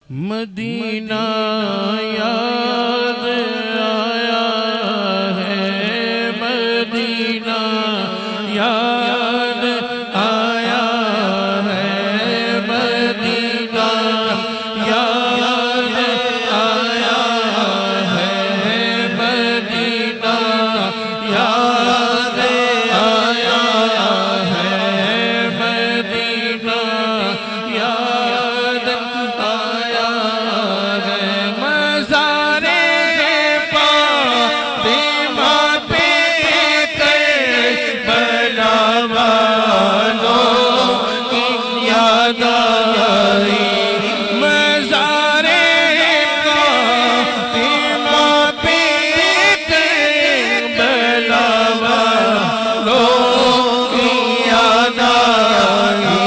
Medina याद आया है, मदीना याद आया है, मदीना याद आया है, मदीना याद आया है, मदीना याद आया है। मज़ारे फातिमा पे करबला वालों की याद आई, मज़ारे फातिमा पे करबला वालों की याद आई,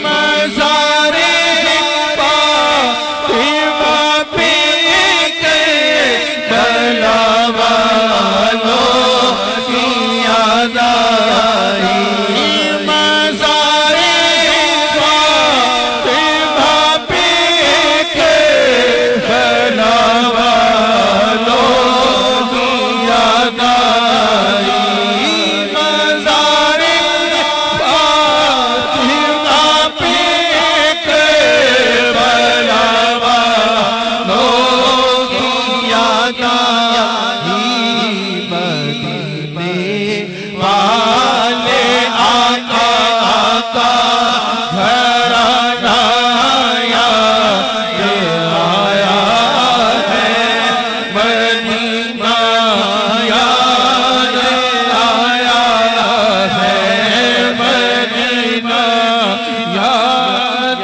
मज़ारे फातिमा पे करबला वालों की याद आई, मज़ारे फातिमा पे करबला वालों की याद आई, मज़ारे फातिमा पे करबला वालों की याद आई, मदीने वाले आका का घराना याद आया है, मदीना याद आया है, मदीना याद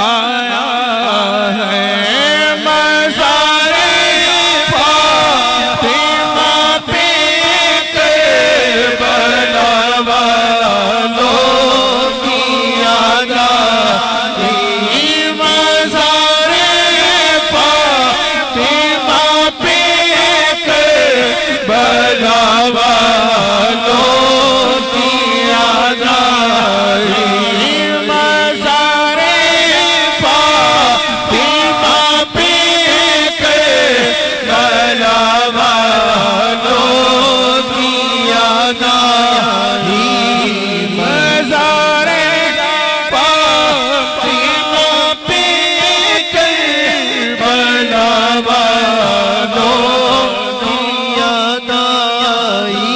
आया है, मज़ारे फातिमा पे करबला वालों की याद आई, मज़ारे फातिमा पे करबला वालों की याद आई, मज़ारे फातिमा पे करबला वालों की याद आई, मज़ारे फातिमा पे करबला वालों की याद आई,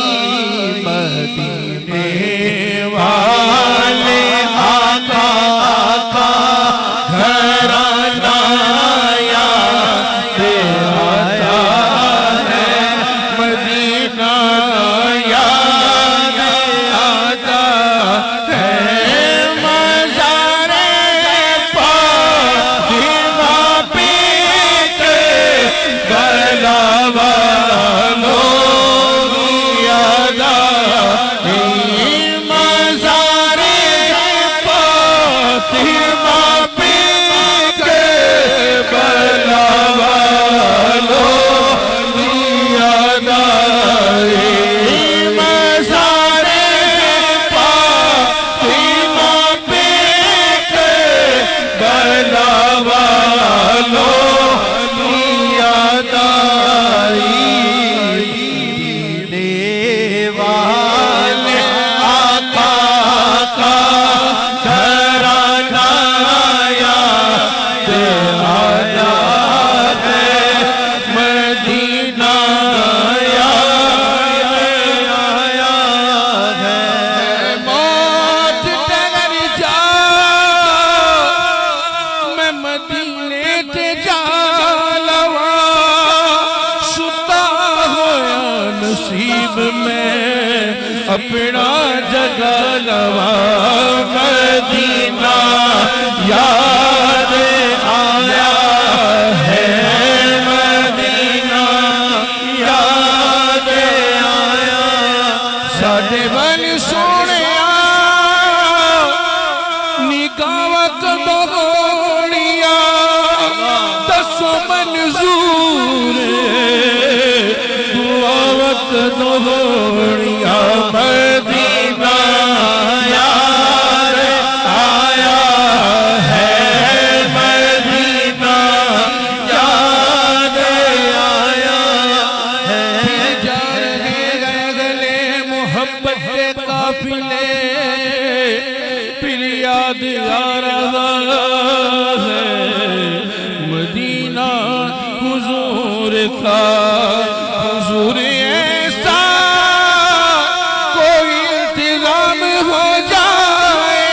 मदीने वाले आका का घराना याद आया है, मदीना याद आता है, मज़ारे फातिमा पे करबला वालों की याद आई, मज़ारे फातिमा पे करबला वालों की याद आई, मज़ारे फातिमा पे करबला वालों की याद आई, मदीने वाले आका का घराना याद आया है, मदीना याद आया है, मौत डगर जा मैं मदीने ते जा लवा, सुता होया नसीब में अपना जगा लवा, मदीना याद आया है, मदीना याद आया, साडे बन सोहणिया निगावत दोड़िया दसो मंजूर दुआवत दोड़िया, मदीना याद आया का हुजूर ऐसा कोई इंतजाम हो जाए,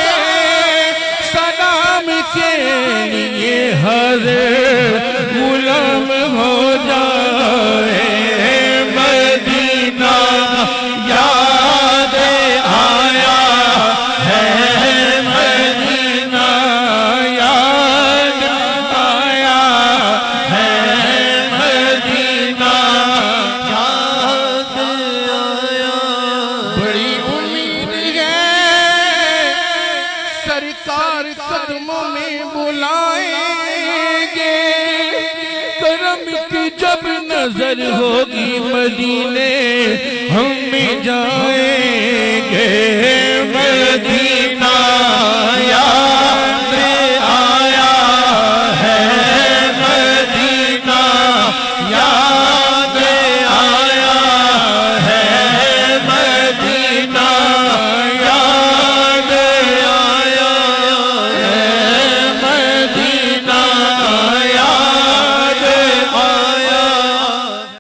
सलाम के लिए हर गुलाम हो जाए। मदीना याद आया है, मदीना याद आया है, मदीना याद आया। बड़ी उम्मीद है सरकार कदमों में बुलाएंगे, करम की जब नजर होगी मदीने हम भी जाएंगे।